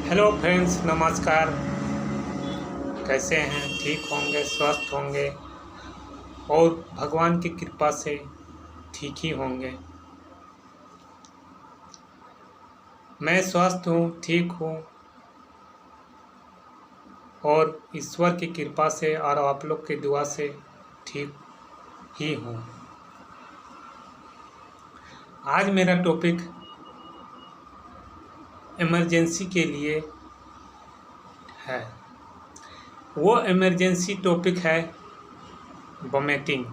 Hello friends, नमस्कार। कैसे हैं? ठीक होंगे, स्वस्थ होंगे और भगवान की कृपा से ठीक ही होंगे। मैं स्वस्थ हूँ, ठीक हूँ और ईश्वर की कृपा से और आप लोग की दुआ से ठीक ही हूँ। आज मेरा टॉपिक इमरजेंसी के लिए है। वो इमरजेंसी टॉपिक है वोमिटिंग।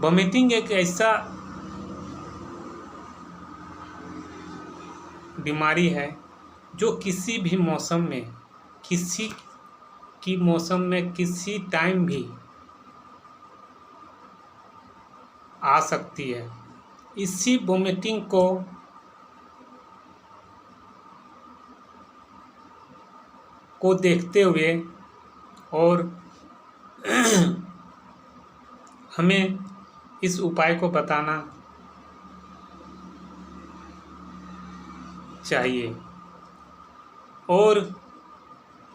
वोमिटिंग एक ऐसा बीमारी है जो किसी भी मौसम में, किसी की मौसम में, किसी टाइम भी आ सकती है। इसी वोमिटिंग को देखते हुए और हमें इस उपाय को बताना चाहिए। और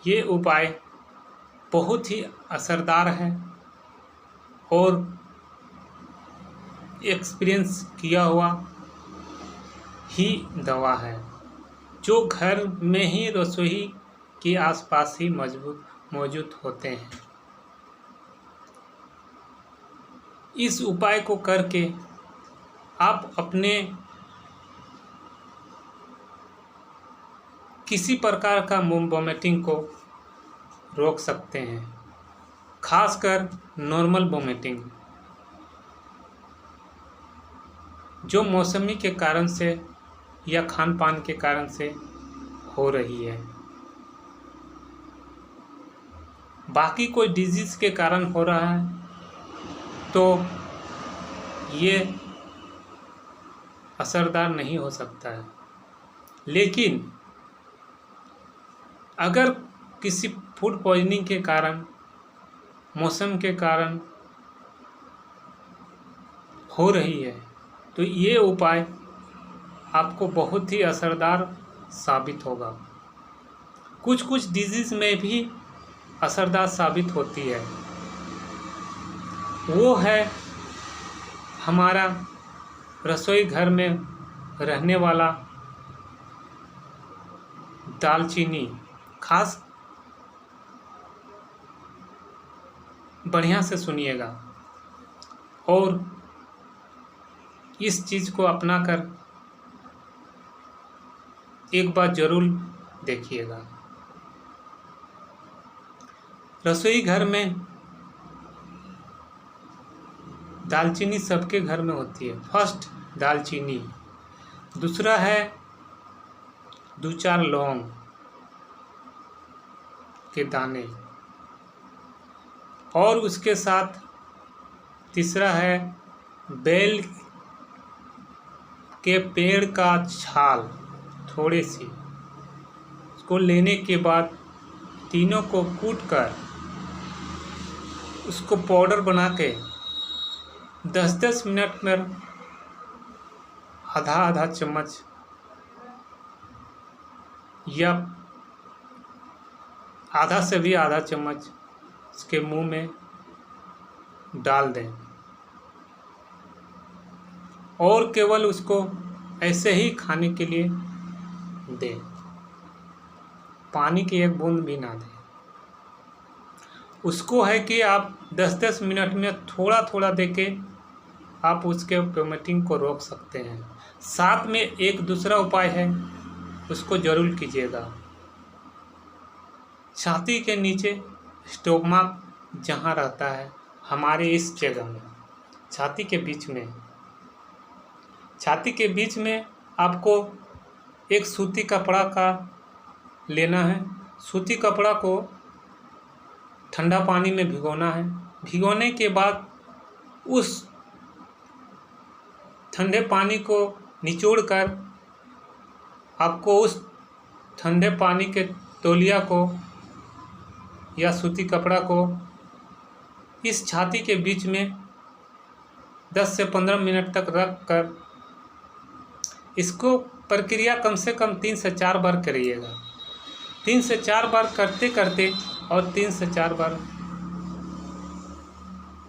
ये उपाय बहुत ही असरदार है और एक्सपीरियंस किया हुआ ही दवा है, जो घर में ही रसोई के आसपास ही मौजूद होते हैं। इस उपाय को करके आप अपने किसी प्रकार का वोमिटिंग को रोक सकते हैं, खासकर नॉर्मल वोमिटिंग जो मौसमी के कारण से या खान पान के कारण से हो रही है। बाकी कोई डिजीज के कारण हो रहा है तो ये असरदार नहीं हो सकता है। लेकिन अगर किसी फूड पॉइजनिंग के कारण, मौसम के कारण हो रही है तो ये उपाय आपको बहुत ही असरदार साबित होगा। कुछ डिजीज़ में भी असरदार साबित होती है। वो है हमारा रसोई घर में रहने वाला दालचीनी। खास बढ़िया से सुनिएगा और इस चीज़ को अपनाकर एक बार ज़रूर देखिएगा। रसोई घर में दालचीनी सबके घर में होती है। फर्स्ट दालचीनी, दूसरा है 2-4 लौंग के दाने और उसके साथ तीसरा है बेल के पेड़ का छाल थोड़ी सी। उसको लेने के बाद तीनों को कूटकर उसको पाउडर बना के 10-10 मिनट में आधा चम्मच या आधा से भी आधा चम्मच उसके मुंह में डाल दें और केवल उसको ऐसे ही खाने के लिए दें। पानी की एक बूंद भी ना दें। उसको है कि आप 10-10 मिनट में थोड़ा थोड़ा देके आप उसके वोमिटिंग को रोक सकते हैं। साथ में एक दूसरा उपाय है, उसको ज़रूर कीजिएगा। छाती के नीचे स्टोमक जहाँ रहता है, हमारे इस जगह में छाती के बीच में आपको एक सूती कपड़ा का लेना है। सूती कपड़ा को ठंडा पानी में भिगोना है। भिगोने के बाद उस ठंडे पानी को निचोड़कर आपको उस ठंडे पानी के तौलिया को या सूती कपड़ा को इस छाती के बीच में 10 से 15 मिनट तक रख कर इसको प्रक्रिया कम से कम 3 से 4 बार करिएगा। 3 से 4 बार करते करते और 3 से 4 बार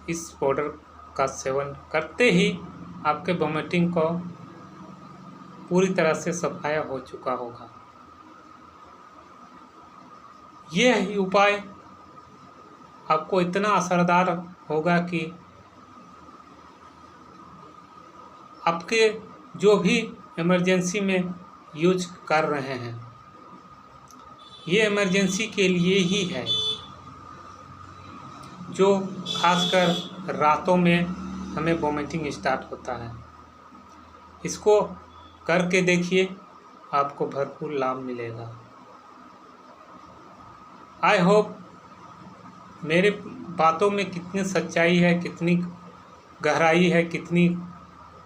इस पाउडर का सेवन करते ही आपके वोमिटिंग को पूरी तरह से सफाया हो चुका होगा। यह उपाय आपको इतना असरदार होगा कि आपके जो भी इमरजेंसी में यूज कर रहे हैं, ये इमरजेंसी के लिए ही है, जो खासकर रातों में हमें वोमिटिंग स्टार्ट होता है। इसको करके देखिए, आपको भरपूर लाभ मिलेगा। आई होप मेरे बातों में कितनी सच्चाई है, कितनी गहराई है, कितनी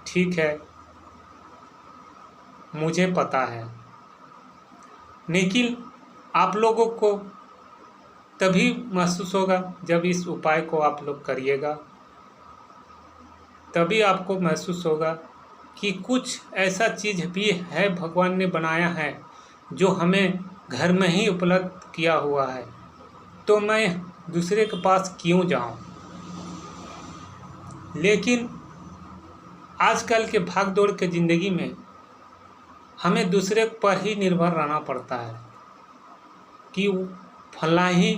ठीक है, मुझे पता है। लेकिन आप लोगों को तभी महसूस होगा जब इस उपाय को आप लोग करिएगा, तभी आपको महसूस होगा कि कुछ ऐसा चीज़ भी है भगवान ने बनाया है जो हमें घर में ही उपलब्ध किया हुआ है, तो मैं दूसरे के पास क्यों जाऊं। लेकिन आजकल के भागदौड़ के ज़िंदगी में हमें दूसरे पर ही निर्भर रहना पड़ता है कि फलां ही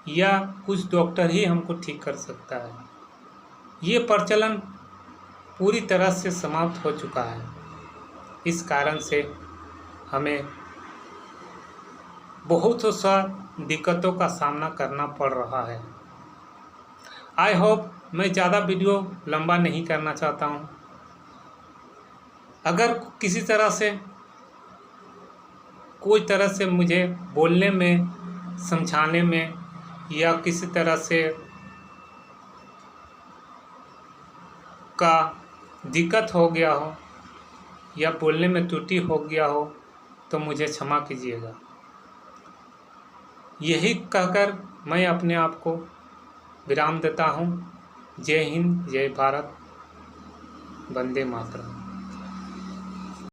या कुछ डॉक्टर ही हमको ठीक कर सकता है। ये प्रचलन पूरी तरह से समाप्त हो चुका है। इस कारण से हमें बहुत सा दिक्कतों का सामना करना पड़ रहा है। आई होप मैं ज़्यादा वीडियो लंबा नहीं करना चाहता हूँ। अगर किसी तरह से कोई तरह से मुझे बोलने में, समझाने में या किसी तरह से का दिक्कत हो गया हो या बोलने में त्रुटि हो गया हो तो मुझे क्षमा कीजिएगा। यही कहकर मैं अपने आप को विराम देता हूँ। जय हिंद, जय भारत, वंदे मातरम।